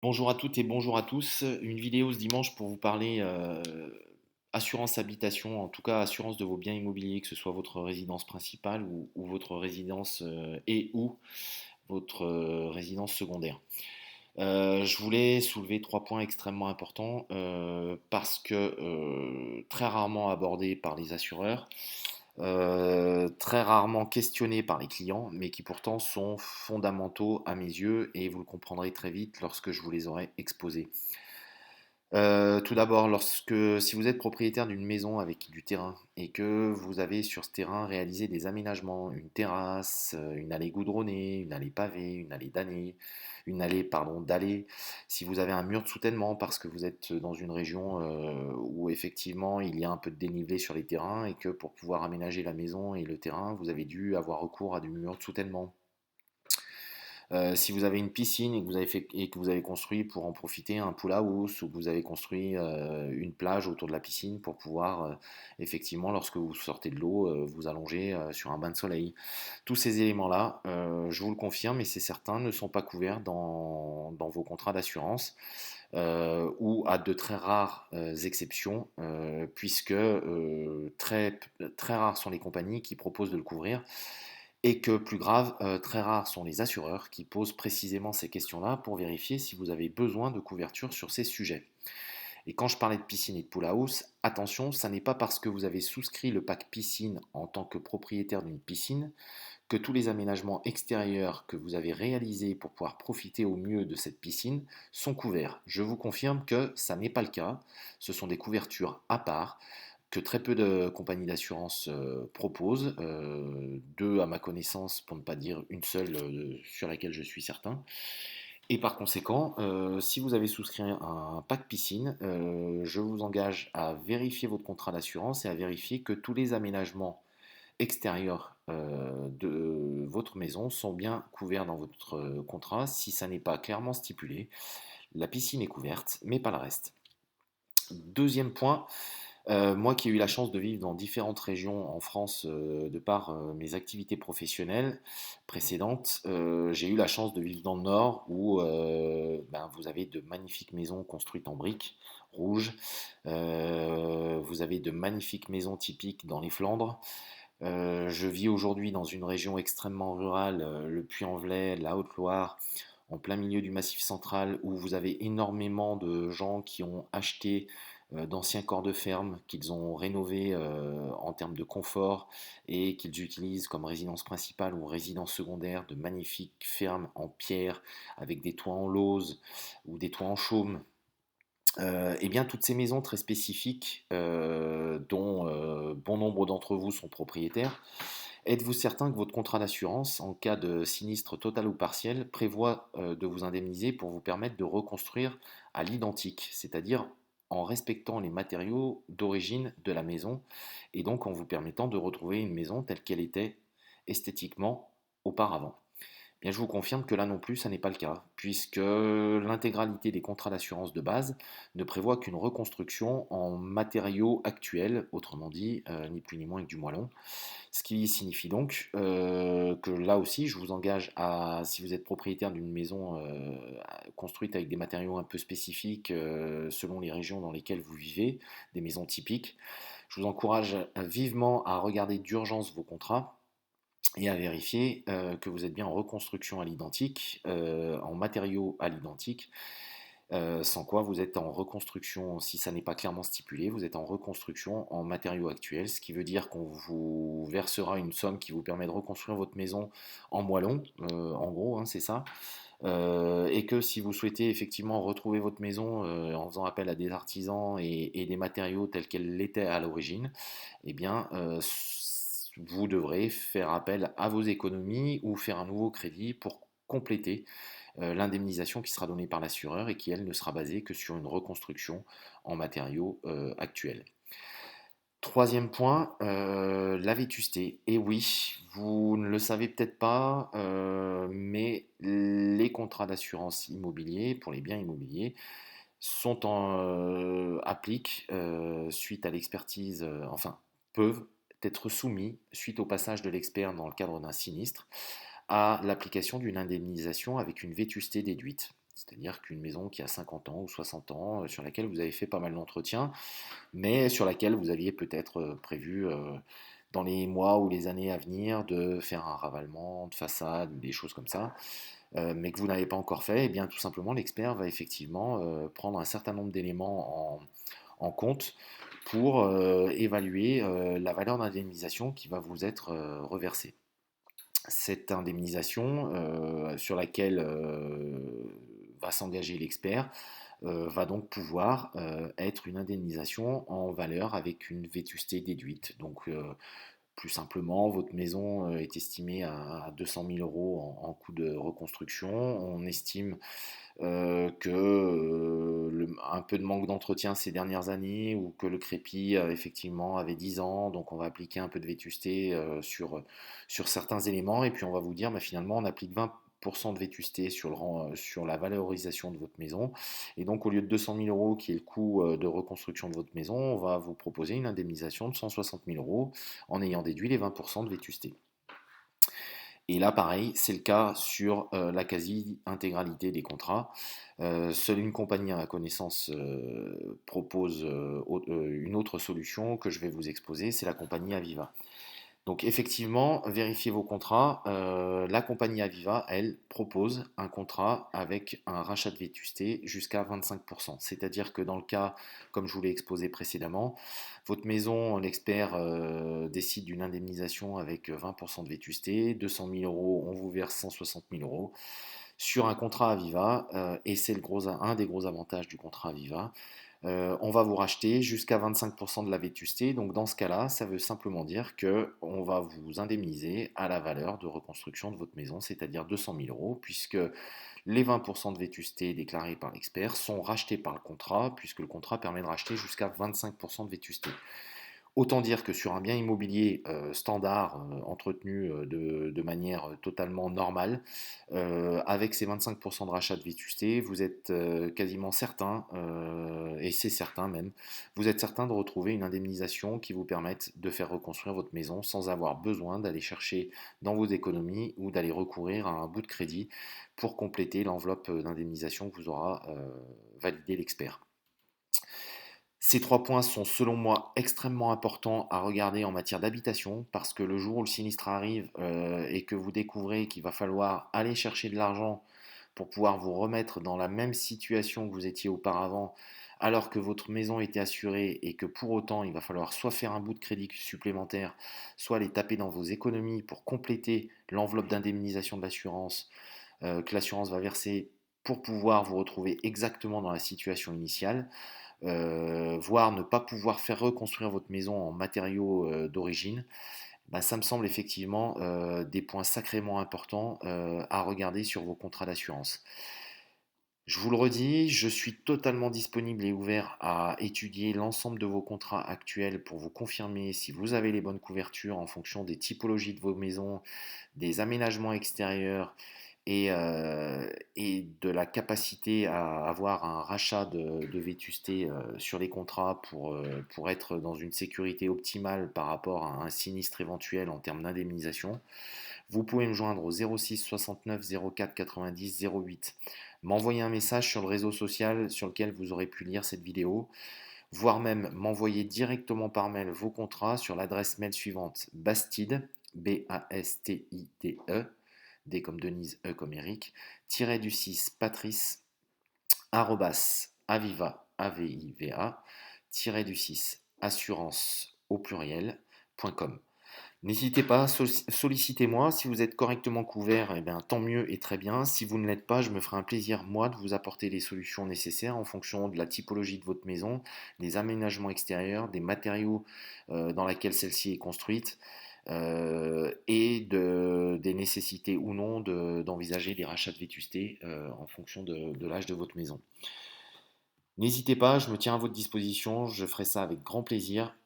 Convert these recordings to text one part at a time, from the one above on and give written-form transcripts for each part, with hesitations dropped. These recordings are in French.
Bonjour à toutes et bonjour à tous. Une vidéo ce dimanche pour vous parler assurance habitation, en tout cas assurance de vos biens immobiliers, que ce soit votre résidence principale ou votre résidence et ou votre résidence secondaire. Je voulais soulever trois points extrêmement importants parce que très rarement abordés par les assureurs, très rarement questionnés par les clients, mais qui pourtant sont fondamentaux à mes yeux et vous le comprendrez très vite lorsque je vous les aurai exposés. Tout d'abord, si vous êtes propriétaire d'une maison avec du terrain et que vous avez sur ce terrain réalisé des aménagements, une terrasse, une allée goudronnée, une allée pavée, une allée dannée, une allée, pardon, dallée, si vous avez un mur de soutènement parce que vous êtes dans une région où effectivement il y a un peu de dénivelé sur les terrains et que pour pouvoir aménager la maison et le terrain, vous avez dû avoir recours à du mur de soutènement. Si vous avez une piscine et que vous avez construit pour en profiter un pool house ou que vous avez construit une plage autour de la piscine pour pouvoir effectivement lorsque vous sortez de l'eau vous allonger sur un bain de soleil. Tous ces éléments-là, je vous le confirme et c'est certain, ne sont pas couverts dans vos contrats d'assurance ou à de très rares exceptions puisque très rares sont les compagnies qui proposent de le couvrir et que, plus grave, très rares sont les assureurs qui posent précisément ces questions-là pour vérifier si vous avez besoin de couverture sur ces sujets. Et quand je parlais de piscine et de pool house, attention, ça n'est pas parce que vous avez souscrit le pack piscine en tant que propriétaire d'une piscine que tous les aménagements extérieurs que vous avez réalisés pour pouvoir profiter au mieux de cette piscine sont couverts. Je vous confirme que ça n'est pas le cas. Ce sont des couvertures à part que très peu de compagnies d'assurance proposent, deux à ma connaissance, pour ne pas dire une seule sur laquelle je suis certain. Et par conséquent, si vous avez souscrit un pack piscine, je vous engage à vérifier votre contrat d'assurance et à vérifier que tous les aménagements extérieurs de votre maison sont bien couverts dans votre contrat. Si ça n'est pas clairement stipulé, la piscine est couverte, mais pas le reste. Deuxième point, moi qui ai eu la chance de vivre dans différentes régions en France de par mes activités professionnelles précédentes, j'ai eu la chance de vivre dans le Nord où vous avez de magnifiques maisons construites en briques rouges, vous avez de magnifiques maisons typiques dans les Flandres. Je vis aujourd'hui dans une région extrêmement rurale, le Puy-en-Velay, la Haute-Loire, en plein milieu du Massif central, où vous avez énormément de gens qui ont acheté d'anciens corps de ferme, qu'ils ont rénovés en termes de confort et qu'ils utilisent comme résidence principale ou résidence secondaire de magnifiques fermes en pierre avec des toits en lauze ou des toits en chaume. Eh bien, toutes ces maisons très spécifiques, dont bon nombre d'entre vous sont propriétaires, êtes-vous certain que votre contrat d'assurance, en cas de sinistre total ou partiel, prévoit de vous indemniser pour vous permettre de reconstruire à l'identique, c'est-à-dire en respectant les matériaux d'origine de la maison et donc en vous permettant de retrouver une maison telle qu'elle était esthétiquement auparavant? Bien, je vous confirme que là non plus, ça n'est pas le cas, puisque l'intégralité des contrats d'assurance de base ne prévoit qu'une reconstruction en matériaux actuels, autrement dit, ni plus ni moins que du moellon. Ce qui signifie donc que là aussi, je vous engage à, si vous êtes propriétaire d'une maison construite avec des matériaux un peu spécifiques selon les régions dans lesquelles vous vivez, des maisons typiques, je vous encourage vivement à regarder d'urgence vos contrats et à vérifier que vous êtes bien en reconstruction à l'identique, en matériaux à l'identique, sans quoi vous êtes en reconstruction, si ça n'est pas clairement stipulé, vous êtes en reconstruction en matériaux actuels, ce qui veut dire qu'on vous versera une somme qui vous permet de reconstruire votre maison en moellon, en gros, hein, c'est ça. Et que si vous souhaitez effectivement retrouver votre maison en faisant appel à des artisans et des matériaux tels qu'elle l'était à l'origine, eh bien, vous devrez faire appel à vos économies ou faire un nouveau crédit pour compléter l'indemnisation qui sera donnée par l'assureur et qui, elle, ne sera basée que sur une reconstruction en matériaux actuels. Troisième point, la vétusté. Et oui, vous ne le savez peut-être pas, mais les contrats d'assurance immobilier pour les biens immobiliers appliquent suite à l'expertise, enfin peuvent être soumis suite au passage de l'expert dans le cadre d'un sinistre à l'application d'une indemnisation avec une vétusté déduite. C'est-à-dire qu'une maison qui a 50 ans ou 60 ans, sur laquelle vous avez fait pas mal d'entretien, mais sur laquelle vous aviez peut-être prévu dans les mois ou les années à venir de faire un ravalement de façade, des choses comme ça, mais que vous n'avez pas encore fait, et bien tout simplement l'expert va effectivement prendre un certain nombre d'éléments en compte pour évaluer la valeur d'indemnisation qui va vous être reversée. Cette indemnisation sur laquelle va s'engager l'expert va donc pouvoir être une indemnisation en valeur avec une vétusté déduite. Donc plus simplement, votre maison est estimée à 200 000 euros en coût de reconstruction. On estime que un peu de manque d'entretien ces dernières années ou que le crépi effectivement avait 10 ans, donc on va appliquer un peu de vétusté sur certains éléments et puis on va vous dire bah, finalement on applique 20% de vétusté sur la valorisation de votre maison et donc au lieu de 200 000 euros qui est le coût de reconstruction de votre maison, on va vous proposer une indemnisation de 160 000 euros en ayant déduit les 20% de vétusté. Et là, pareil, c'est le cas sur la quasi-intégralité des contrats. Seule une compagnie à ma connaissance propose une autre solution que je vais vous exposer, c'est la compagnie Aviva. Donc effectivement, vérifiez vos contrats. La compagnie Aviva, elle, propose un contrat avec un rachat de vétusté jusqu'à 25%. C'est-à-dire que dans le cas, comme je vous l'ai exposé précédemment, votre maison, l'expert décide d'une indemnisation avec 20% de vétusté, 200 000 euros, on vous verse 160 000 euros sur un contrat Aviva, et c'est un des gros avantages du contrat Aviva. On va vous racheter jusqu'à 25% de la vétusté. Donc dans ce cas-là, ça veut simplement dire qu'on va vous indemniser à la valeur de reconstruction de votre maison, c'est-à-dire 200 000 euros, puisque les 20% de vétusté déclarés par l'expert sont rachetés par le contrat, puisque le contrat permet de racheter jusqu'à 25% de vétusté. Autant dire que sur un bien immobilier standard, entretenu de manière totalement normale, avec ces 25% de rachat de vétusté, vous êtes quasiment certain, et c'est certain même, vous êtes certain de retrouver une indemnisation qui vous permette de faire reconstruire votre maison sans avoir besoin d'aller chercher dans vos économies ou d'aller recourir à un bout de crédit pour compléter l'enveloppe d'indemnisation que vous aura validé l'expert. Ces 3 points sont selon moi extrêmement importants à regarder en matière d'habitation parce que le jour où le sinistre arrive et que vous découvrez qu'il va falloir aller chercher de l'argent pour pouvoir vous remettre dans la même situation que vous étiez auparavant alors que votre maison était assurée et que pour autant il va falloir soit faire un bout de crédit supplémentaire, soit aller taper dans vos économies pour compléter l'enveloppe d'indemnisation de l'assurance que l'assurance va verser pour pouvoir vous retrouver exactement dans la situation initiale, voire ne pas pouvoir faire reconstruire votre maison en matériaux d'origine, bah, ça me semble effectivement des points sacrément importants à regarder sur vos contrats d'assurance. Je vous le redis, je suis totalement disponible et ouvert à étudier l'ensemble de vos contrats actuels pour vous confirmer si vous avez les bonnes couvertures en fonction des typologies de vos maisons, des aménagements extérieurs et de la capacité à avoir un rachat de vétusté sur les contrats pour être dans une sécurité optimale par rapport à un sinistre éventuel en termes d'indemnisation. Vous pouvez me joindre au 06 69 04 90 08, m'envoyer un message sur le réseau social sur lequel vous aurez pu lire cette vidéo, voire même m'envoyer directement par mail vos contrats sur l'adresse mail suivante: bastide, B-A-S-T-I-D-E, D comme Denise, E comme Eric, tiré du 6 patrice, arrobas, aviva, A-V-I-V-A, tiré du 6 assurance au pluriel.com. N'hésitez pas, sollicitez-moi. Si vous êtes correctement couvert, eh bien, tant mieux et très bien. Si vous ne l'êtes pas, je me ferai un plaisir, moi, de vous apporter les solutions nécessaires en fonction de la typologie de votre maison, des aménagements extérieurs, des matériaux dans lesquels celle-ci est construite, des nécessités ou non d'envisager des rachats de vétusté en fonction de l'âge de votre maison. N'hésitez pas, je me tiens à votre disposition, je ferai ça avec grand plaisir.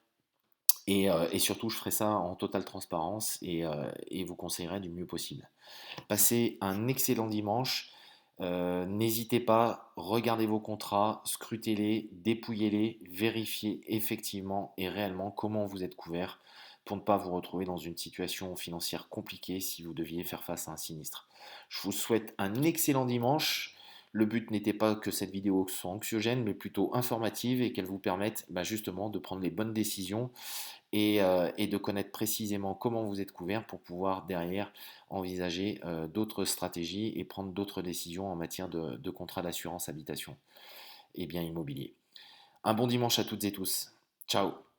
Et surtout, je ferai ça en totale transparence et vous conseillerai du mieux possible. Passez un excellent dimanche. N'hésitez pas, regardez vos contrats, scrutez-les, dépouillez-les, vérifiez effectivement et réellement comment vous êtes couvert pour ne pas vous retrouver dans une situation financière compliquée si vous deviez faire face à un sinistre. Je vous souhaite un excellent dimanche. Le but n'était pas que cette vidéo soit anxiogène, mais plutôt informative et qu'elle vous permette justement de prendre les bonnes décisions et de connaître précisément comment vous êtes couvert pour pouvoir derrière envisager d'autres stratégies et prendre d'autres décisions en matière de contrat d'assurance habitation et bien immobilier. Un bon dimanche à toutes et tous. Ciao.